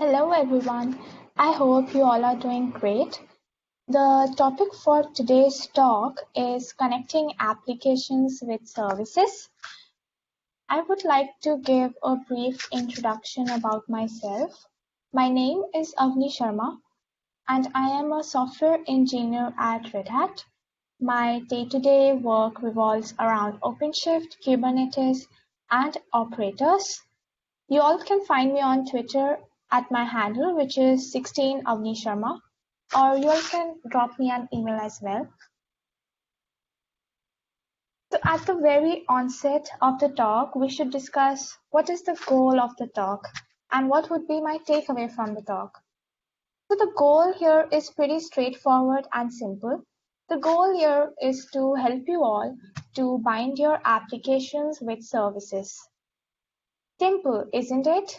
Hello everyone, I hope you all are doing great. The topic for today's talk is connecting applications with services. I would like to give a brief introduction about myself. My name is Avni Sharma and I am a software engineer at Red Hat. My day-to-day work revolves around OpenShift, Kubernetes, and operators. You all can find me on Twitter at my handle, which is 16 Avni Sharma, or you all can drop me an email as well. So at the very onset of the talk, we should discuss what is the goal of the talk and what would be my takeaway from the talk. So the goal here is pretty straightforward and simple. The goal here is to help you all to bind your applications with services. Simple, isn't it?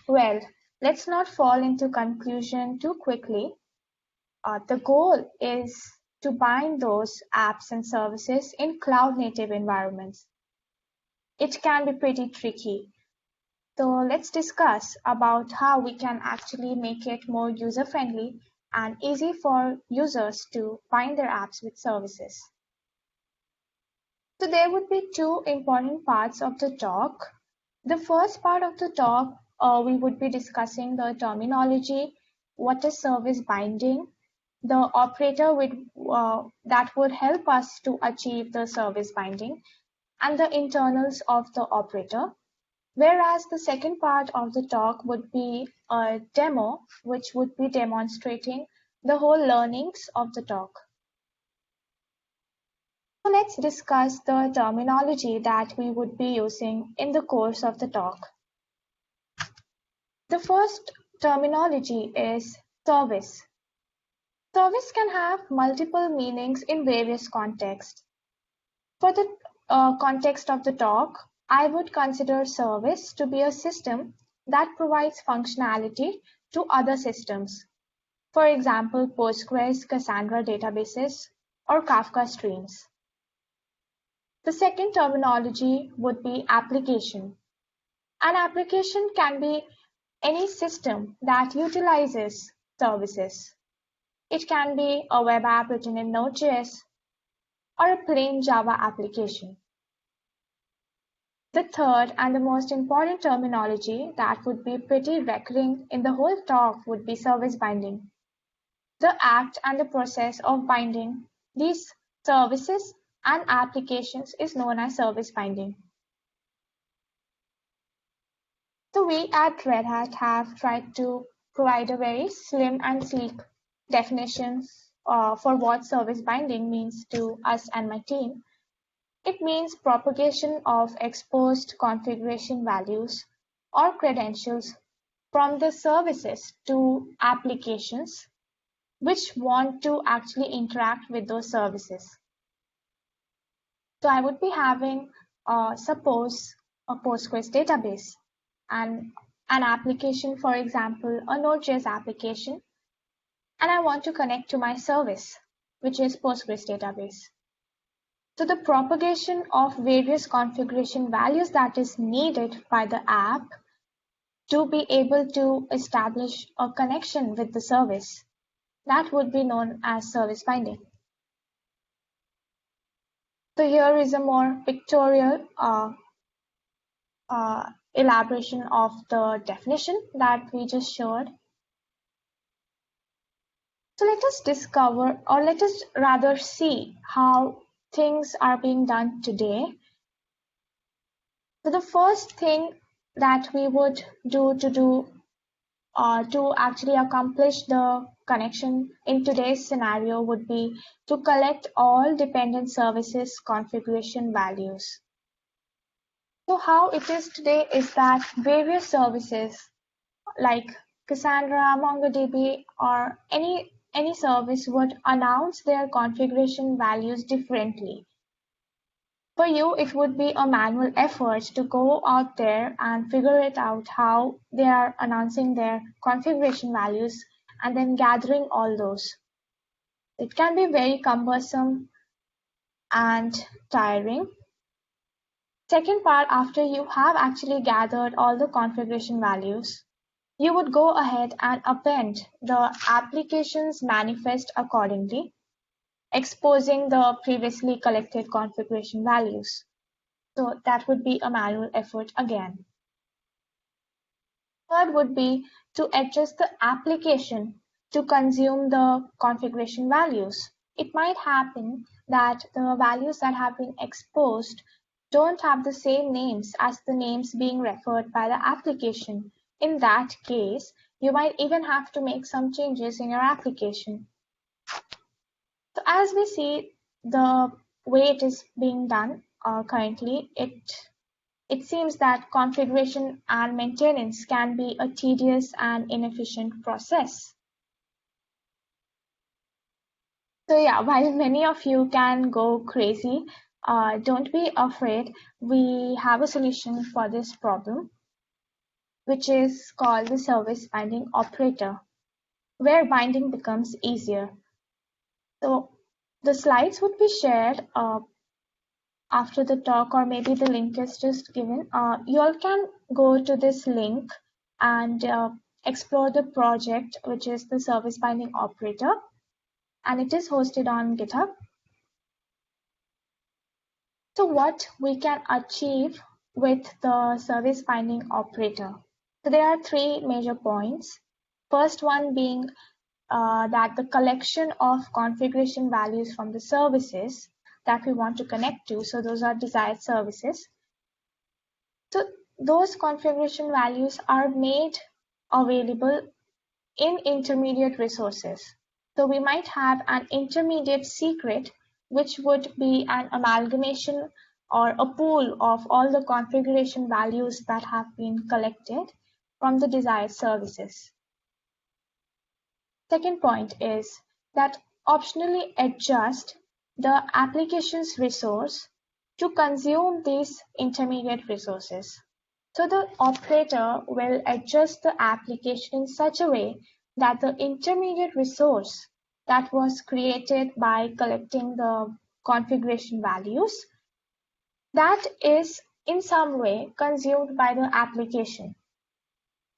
Well, let's not fall into conclusion too quickly. The goal is to bind those apps and services in cloud-native environments. It can be pretty tricky. So let's discuss about how we can actually make it more user-friendly and easy for users to bind their apps with services. So there would be two important parts of the talk. The first part of the talk, we would be discussing the terminology, what is service binding, the operator that would help us to achieve the service binding, and the internals of the operator. Whereas the second part of the talk would be a demo, which would be demonstrating the whole learnings of the talk. So let's discuss the terminology that we would be using in the course of the talk. The first terminology is service. Service can have multiple meanings in various contexts. For the context of the talk, I would consider service to be a system that provides functionality to other systems. For example, Postgres, Cassandra databases, or Kafka streams. The second terminology would be application. An application can be any system that utilizes services. It can be a web app written in Node.js or a plain Java application. The third and the most important terminology that would be pretty recurring in the whole talk would be service binding. The act and the process of binding these services and applications is known as service binding. So we at Red Hat have tried to provide a very slim and sleek definition for what service binding means to us and my team. It means propagation of exposed configuration values or credentials from the services to applications which want to actually interact with those services. So I would be having, suppose, a Postgres database and an application, for example, a Node.js application, and I want to connect to my service, which is Postgres database. So the propagation of various configuration values that is needed by the app to be able to establish a connection with the service, that would be known as service binding. So here is a more pictorial elaboration of the definition that we just showed. So let us discover, or let us rather see how things are being done today. So the first thing that we would do to actually accomplish the connection in today's scenario would be to collect all dependent services configuration values. So how it is today is that various services like Cassandra, MongoDB, or any service would announce their configuration values differently. For you, it would be a manual effort to go out there and figure it out how they are announcing their configuration values and then gathering all those. It can be very cumbersome and tiring. Second part, after you have actually gathered all the configuration values, you would go ahead and append the application's manifest accordingly, exposing the previously collected configuration values. So that would be a manual effort again. Third would be to adjust the application to consume the configuration values. It might happen that the values that have been exposed don't have the same names as the names being referred by the application. In that case, you might even have to make some changes in your application. So as we see the way it is being done currently, it seems that configuration and maintenance can be a tedious and inefficient process. So yeah, while many of you can go crazy, don't be afraid. We have a solution for this problem, which is called the service binding operator, where binding becomes easier. So the slides would be shared after the talk, or maybe the link is just given. You all can go to this link and explore the project, which is the service binding operator, and it is hosted on GitHub. So what we can achieve with the service binding operator. So there are three major points. First one being that the collection of configuration values from the services that we want to connect to, so those are desired services. So those configuration values are made available in intermediate resources. So we might have an intermediate secret, which would be an amalgamation or a pool of all the configuration values that have been collected from the desired services. Second point is that optionally adjust the application's resource to consume these intermediate resources. So the operator will adjust the application in such a way that the intermediate resource that was created by collecting the configuration values, that is in some way consumed by the application.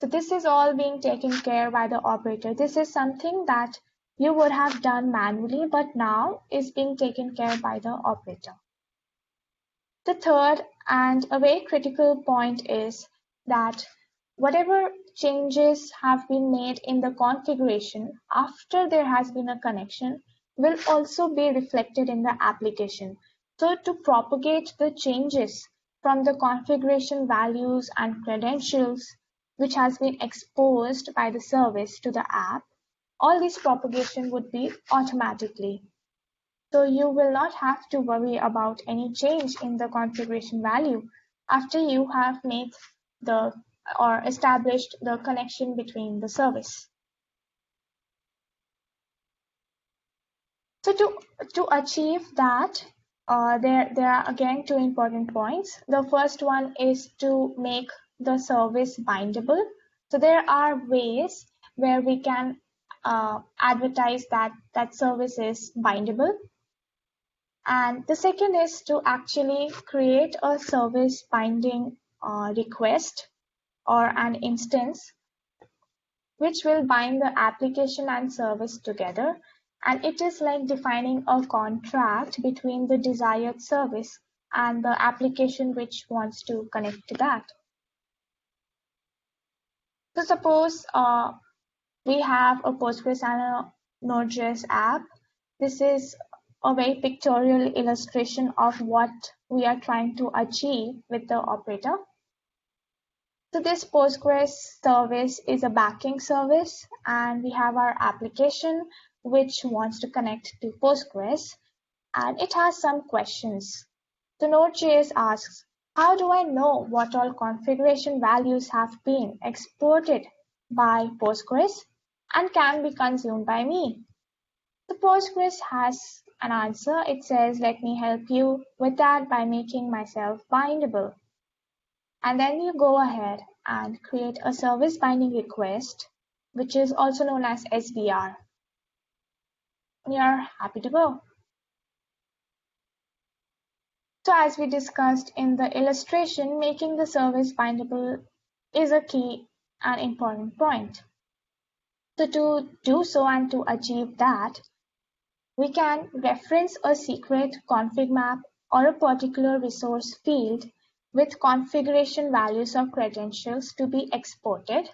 So this is all being taken care by the operator. This is something that you would have done manually, but now is being taken care by the operator. The third and a very critical point is that whatever changes have been made in the configuration after there has been a connection will also be reflected in the application. So to propagate the changes from the configuration values and credentials which has been exposed by the service to the app, all this propagation would be automatically. So you will not have to worry about any change in the configuration value after you have made the or established the connection between the service. So to achieve that, there are again two important points. The first one is to make the service bindable. So there are ways where we can advertise that service is bindable. And the second is to actually create a service binding request or an instance which will bind the application and service together. And it is like defining a contract between the desired service and the application which wants to connect to that. So suppose we have a Postgres and a Node.js app. This is a very pictorial illustration of what we are trying to achieve with the operator. So this Postgres service is a backing service, and we have our application which wants to connect to Postgres, and it has some questions. The Node.js asks, how do I know what all configuration values have been exported by Postgres and can be consumed by me? The Postgres has an answer. It says, let me help you with that by making myself bindable. And then you go ahead and create a service binding request, which is also known as SBR. You're happy to go. So as we discussed in the illustration, making the service bindable is a key an important point. So to do so and to achieve that, we can reference a secret config map or a particular resource field with configuration values or credentials to be exported.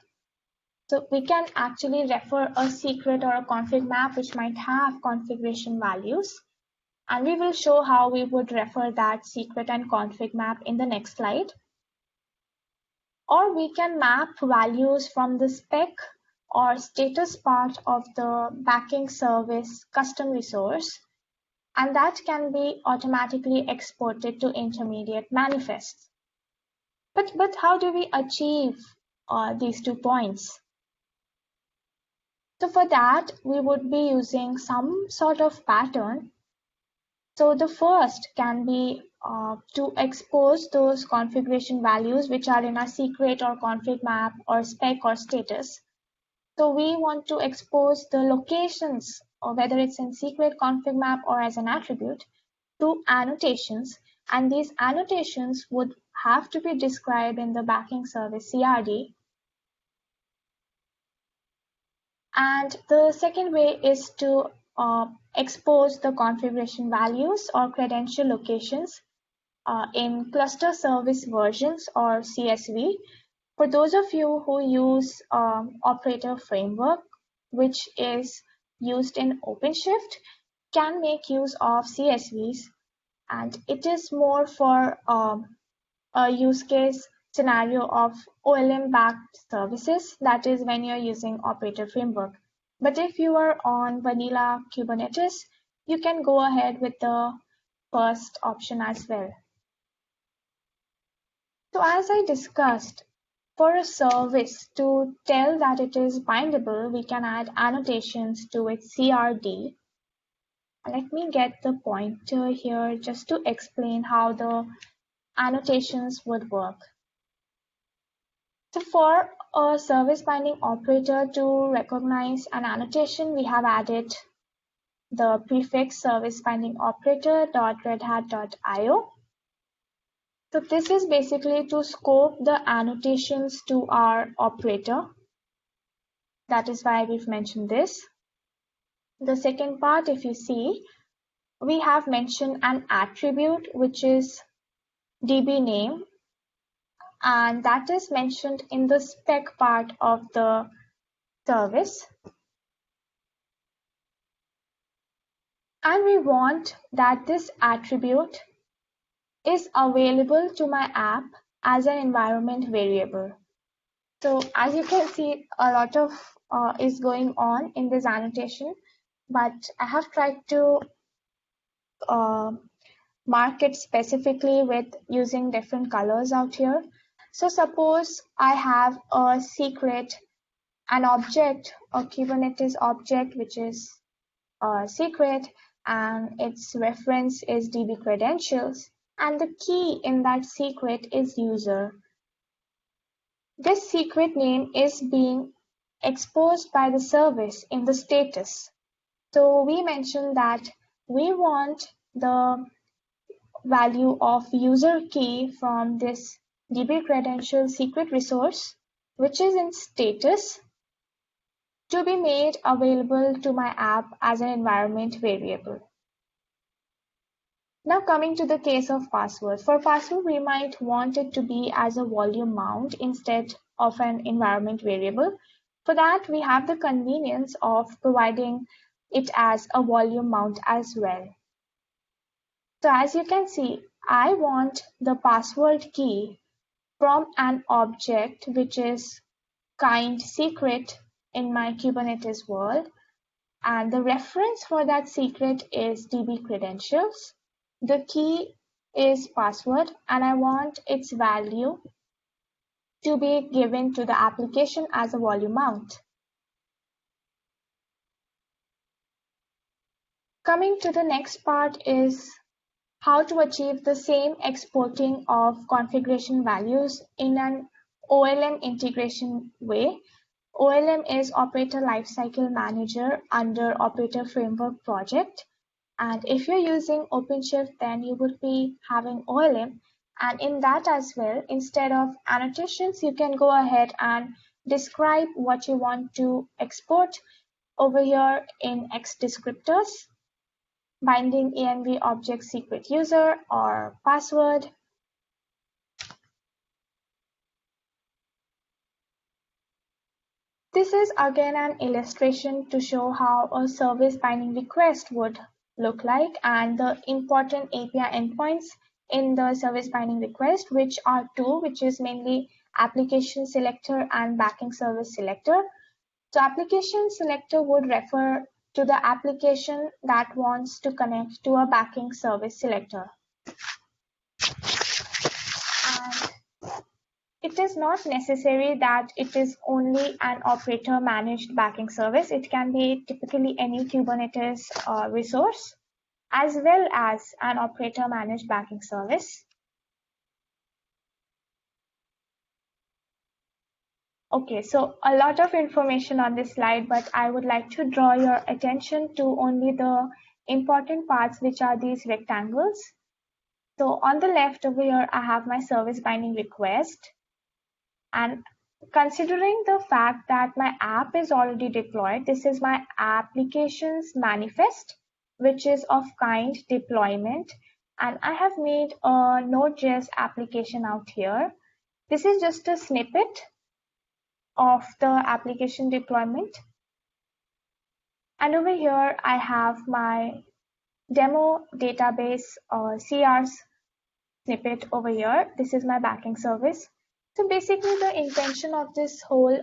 So we can actually refer a secret or a config map which might have configuration values. And we will show how we would refer that secret and config map in the next slide. Or we can map values from the spec or status part of the backing service custom resource, and that can be automatically exported to intermediate manifests. But how do we achieve these 2 points? So for that, we would be using some sort of pattern. So the first can be to expose those configuration values which are in a secret or config map or spec or status. So we want to expose the locations, or whether it's in secret config map or as an attribute, to annotations, and these annotations would have to be described in the backing service CRD. And the second way is to expose the configuration values or credential locations in cluster service versions or CSV. For those of you who use operator framework, which is used in OpenShift, can make use of CSVs, and it is more for a use case scenario of OLM backed services, that is when you're using operator framework. But if you are on vanilla Kubernetes, you can go ahead with the first option as well. So as I discussed, for a service to tell that it is bindable, we can add annotations to its CRD. Let me get the pointer here just to explain how the annotations would work. So for a service binding operator to recognize an annotation, we have added the prefix service binding operator.redhat.io. So this is basically to scope the annotations to our operator. That is why we've mentioned this. The second part, if you see, we have mentioned an attribute which is DB name, and that is mentioned in the spec part of the service. And we want that this attribute is available to my app as an environment variable. So as you can see, a lot of is going on in this annotation, but I have tried to mark it specifically with using different colors out here. So suppose I have a secret, an object, a Kubernetes object, which is a secret, and its reference is DB credentials, and the key in that secret is user. This secret name is being exposed by the service in the status. So we mentioned that we want the value of user key from this DB credential secret resource, which is in status, to be made available to my app as an environment variable. Now coming to the case of password. For password, we might want it to be as a volume mount instead of an environment variable. For that, we have the convenience of providing it as a volume mount as well. So as you can see, I want the password key from an object which is kind secret in my Kubernetes world, and the reference for that secret is DB credentials. The key is password, and I want its value to be given to the application as a volume mount. Coming to the next part is how to achieve the same exporting of configuration values in an OLM integration way. OLM is Operator Lifecycle Manager under Operator Framework project. And if you're using OpenShift, then you would be having OLM. And in that as well, instead of annotations, you can go ahead and describe what you want to export over here in X descriptors, binding env object secret user or password. This is again an illustration to show how a service binding request would look like and the important API endpoints in the service binding request, which are two, which is mainly application selector and backing service selector. So application selector would refer to the application that wants to connect to a backing service selector. And it is not necessary that it is only an operator managed backing service. It can be typically any Kubernetes resource as well as an operator managed backing service. Okay, so a lot of information on this slide, but I would like to draw your attention to only the important parts, which are these rectangles. So on the left over here, I have my service binding request. And considering the fact that my app is already deployed, this is my applications manifest, which is of kind deployment. And I have made a Node.js application out here. This is just a snippet of the application deployment. And over here, I have my demo database or CRs snippet over here. This is my backing service. So basically the intention of this whole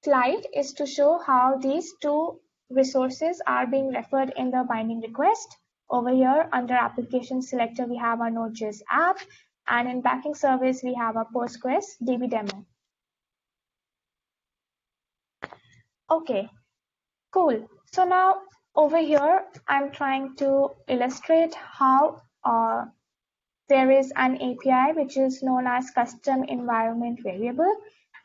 slide is to show how these two resources are being referred in the binding request. Over here under application selector, we have our Node.js app, and in backing service, we have our Postgres DB demo. Okay, cool. So now over here, I'm trying to illustrate how there is an API which is known as custom environment variable,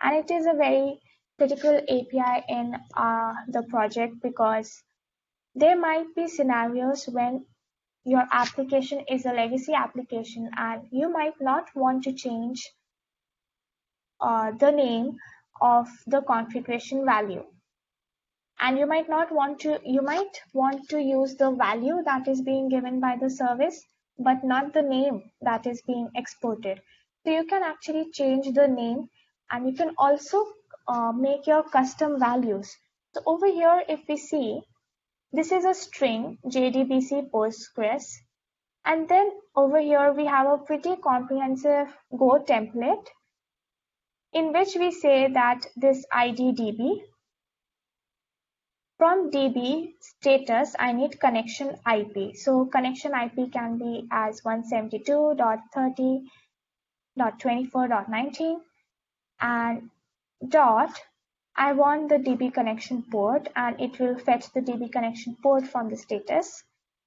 and it is a very critical API in the project because there might be scenarios when your application is a legacy application and you might not want to change the name of the configuration value. And you might want to use the value that is being given by the service, but not the name that is being exported. So you can actually change the name, and you can also make your custom values. So over here, if we see, this is a string JDBC Postgres. And then over here, we have a pretty comprehensive Go template in which we say that this ID DB, from DB status, I need connection IP. So connection IP can be as 172.30.24.19 and dot, I want the DB connection port, and it will fetch the DB connection port from the status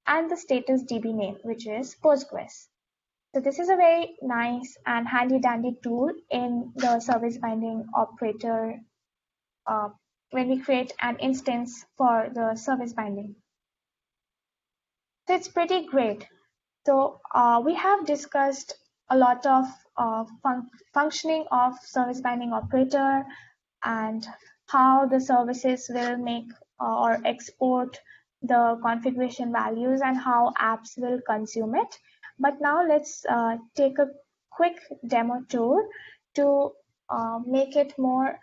and the status DB name, which is Postgres. So this is a very nice and handy dandy tool in the service binding operator when we create an instance for the service binding. So it's pretty great. So we have discussed a lot of functioning of service binding operator and how the services will make or export the configuration values and how apps will consume it. But now let's take a quick demo tour to make it more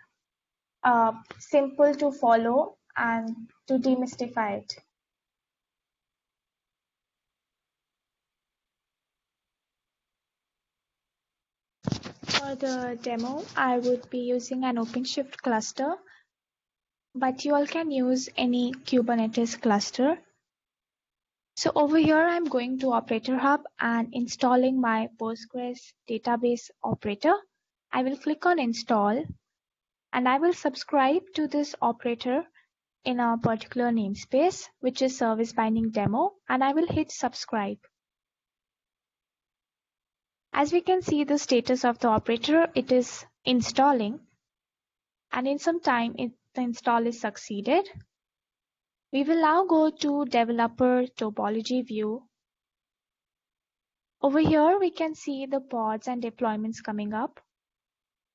simple to follow and to demystify it. For the demo, I would be using an OpenShift cluster, but you all can use any Kubernetes cluster. So over here, I'm going to Operator Hub and installing my Postgres database operator. I will click on install and I will subscribe to this operator in a particular namespace, which is service binding demo, and I will hit subscribe. As we can see the status of the operator, it is installing, and in some time the install is succeeded. We will now go to developer topology view. Over here we can see the pods and deployments coming up.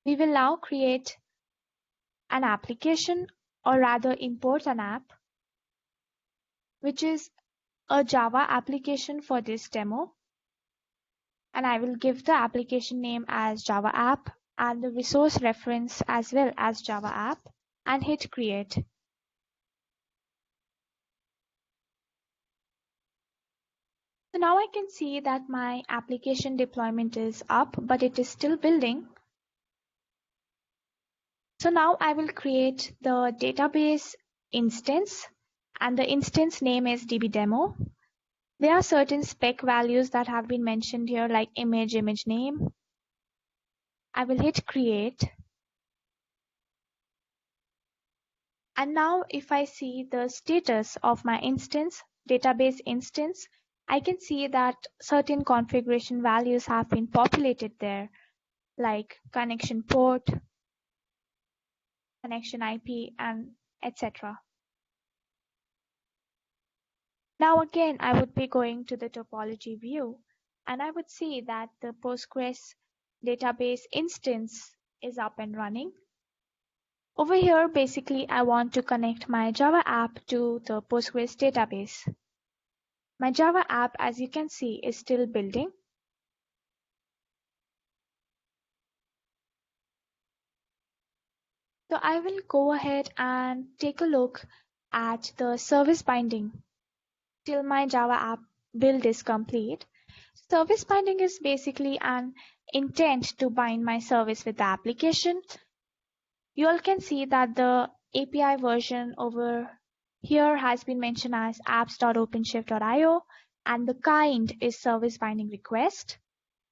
We will now create an application, or rather import an app, which is a Java application for this demo. And I will give the application name as Java app and the resource reference as well as Java app, and hit create. So now I can see that my application deployment is up, but it is still building. So now I will create the database instance, and the instance name is dbdemo. There are certain spec values that have been mentioned here, like image name. I will hit create. And now if I see the status of my instance, database instance, I can see that certain configuration values have been populated there, like connection port, connection IP, and etc. Now again, I would be going to the topology view, and I would see that the Postgres database instance is up and running. Over here, basically, I want to connect my Java app to the Postgres database. My Java app, as you can see, is still building. So I will go ahead and take a look at the service binding till my Java app build is complete. Service binding is basically an intent to bind my service with the application. You all can see that the API version over here has been mentioned as apps.openshift.io, and the kind is service binding request.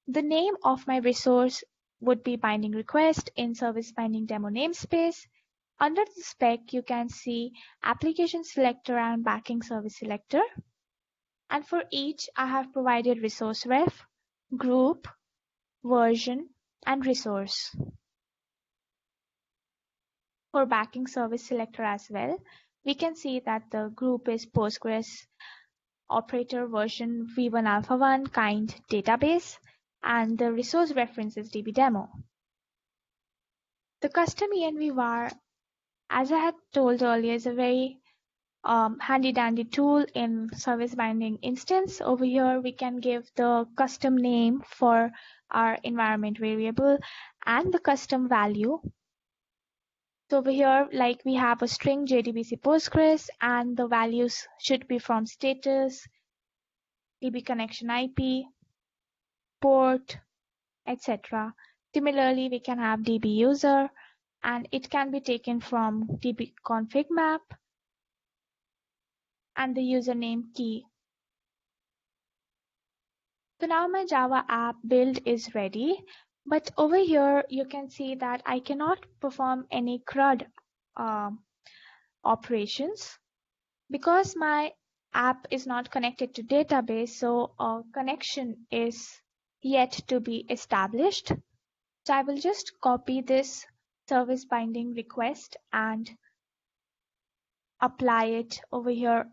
The name of my resource would be binding request in service binding demo namespace. Under the spec, you can see application selector and backing service selector. And for each, I have provided resource ref, group, version, and resource. For backing service selector as well, we can see that the group is Postgres operator version v1 alpha 1 kind database, and the resource reference is dbdemo. The custom env var, as I had told earlier, is a very handy dandy tool in service binding instance. Over here, we can give the custom name for our environment variable and the custom value. So over here, like we have a string JDBC Postgres, and the values should be from status, DB connection IP, port, etc. Similarly, we can have DB user, and it can be taken from DB config map and the username key. So now my Java app build is ready, but over here you can see that I cannot perform any CRUD operations because my app is not connected to database, so a connection is yet to be established. So I will just copy this service binding request and apply it over here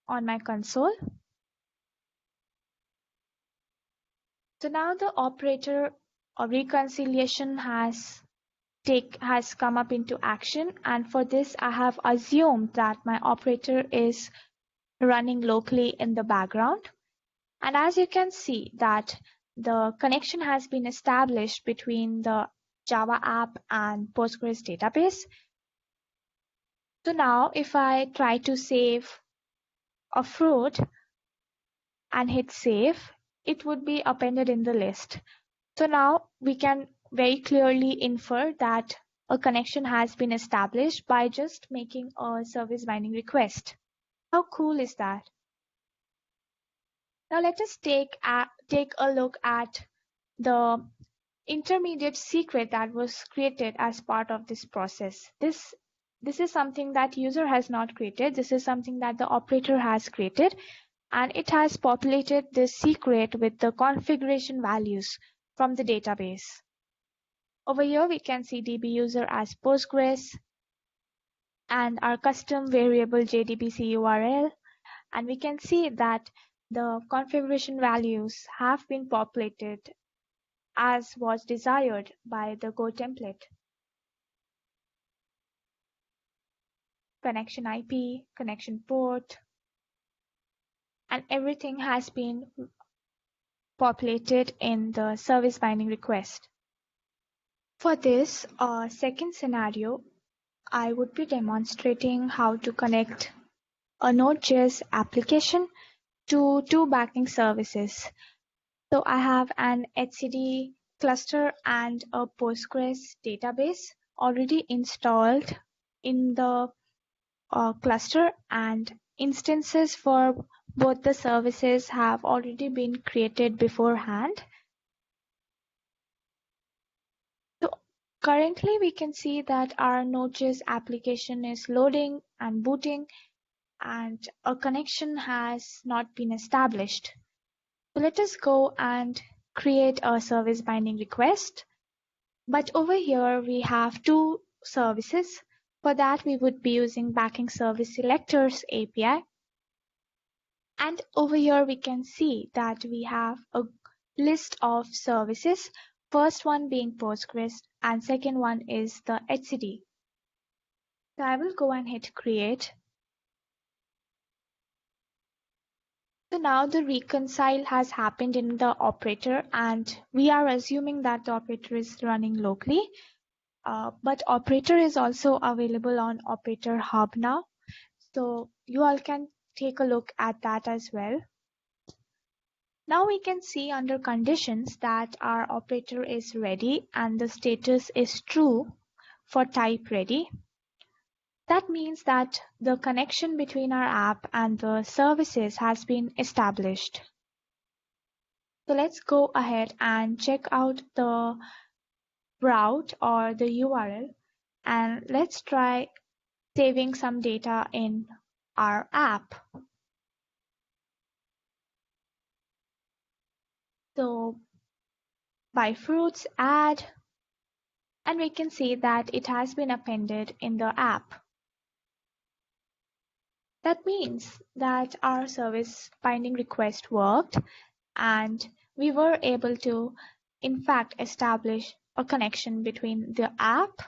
on my console. So now the operator or reconciliation has come up into action, and for this I have assumed that my operator is running locally in the background. And as you can see that the connection has been established between the Java app and Postgres database. So now if I try to save a fruit and hit save, it would be appended in the list. So now we can very clearly infer that a connection has been established by just making a service binding request. How cool is that? Now let us take a look at the intermediate secret that was created as part of this process. This is something that user has not created. This is something that the operator has created, and it has populated this secret with the configuration values from the database. Over here we can see DB user as Postgres and our custom variable JDBC URL, and we can see that the configuration values have been populated as was desired by the Go template. connection IP, connection port, and everything has been populated in the service binding request. For this second scenario, I would be demonstrating how to connect a Node.js application to two backing services. So I have an etcd cluster and a Postgres database already installed in the cluster, and instances for both the services have already been created beforehand. So currently we can see that our Node.js application is loading and booting, and a connection has not been established. So let us go and create a service binding request. But over here we have two services. For that we would be using backing service selectors API. And over here we can see that we have a list of services. First one being Postgres and second one is the etcd. So I will go and hit create. So now the reconcile has happened in the operator, and we are assuming that the operator is running locally. But operator is also available on Operator Hub now. So you all can take a look at that as well. Now we can see under conditions that our operator is ready and the status is true for type ready. That means that the connection between our app and the services has been established. So let's go ahead and check out the route or the URL, and let's try saving some data in our app. So by fruits add, and we can see that it has been appended in the app. That means that our service binding request worked, and we were able to in fact establish a connection between the app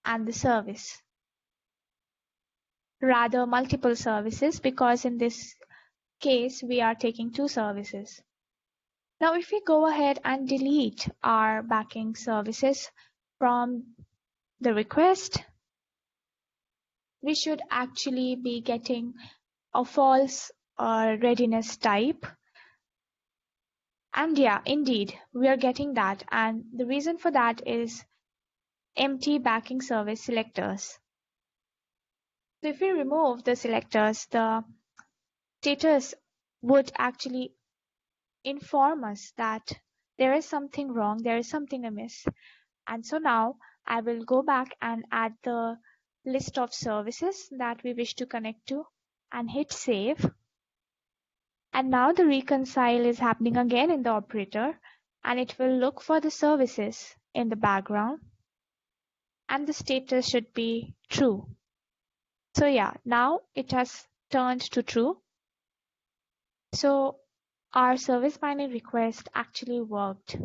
and the service. Rather multiple services, because in this case we are taking two services. Now if we go ahead and delete our backing services from the request, we should actually be getting a false readiness type. And yeah, indeed, we are getting that. And the reason for that is empty backing service selectors. So if we remove the selectors, the status would actually inform us that there is something wrong, there is something amiss. And so now I will go back and add the list of services that we wish to connect to and hit save. And now the reconcile is happening again in the operator, and it will look for the services in the background, and the status should be true. So yeah, now it has turned to true. So our service binding request actually worked.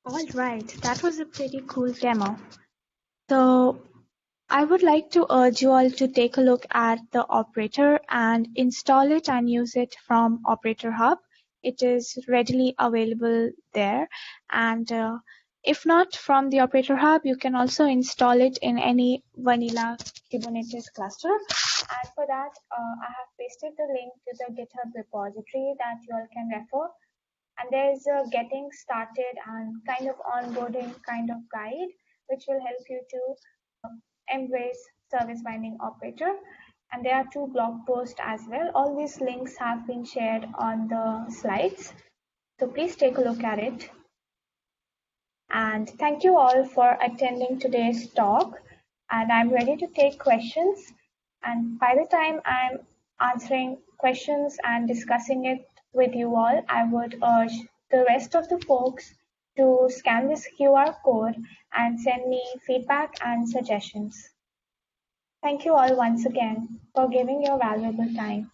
All right, that was a pretty cool demo. So I would like to urge you all to take a look at the operator and install it and use it from Operator Hub. It is readily available there. And if not from the Operator Hub, you can also install it in any vanilla Kubernetes cluster. And for that, I have pasted the link to the GitHub repository that you all can refer. And there's a getting started and kind of onboarding kind of guide, which will help you to embrace service binding operator. And there are two blog posts as well. All these links have been shared on the slides, so please take a look at it. And thank you all for attending today's talk, and I'm ready to take questions. And by the time I'm answering questions and discussing it with you all, I would urge the rest of the folks to scan this QR code and send me feedback and suggestions. Thank you all once again for giving your valuable time.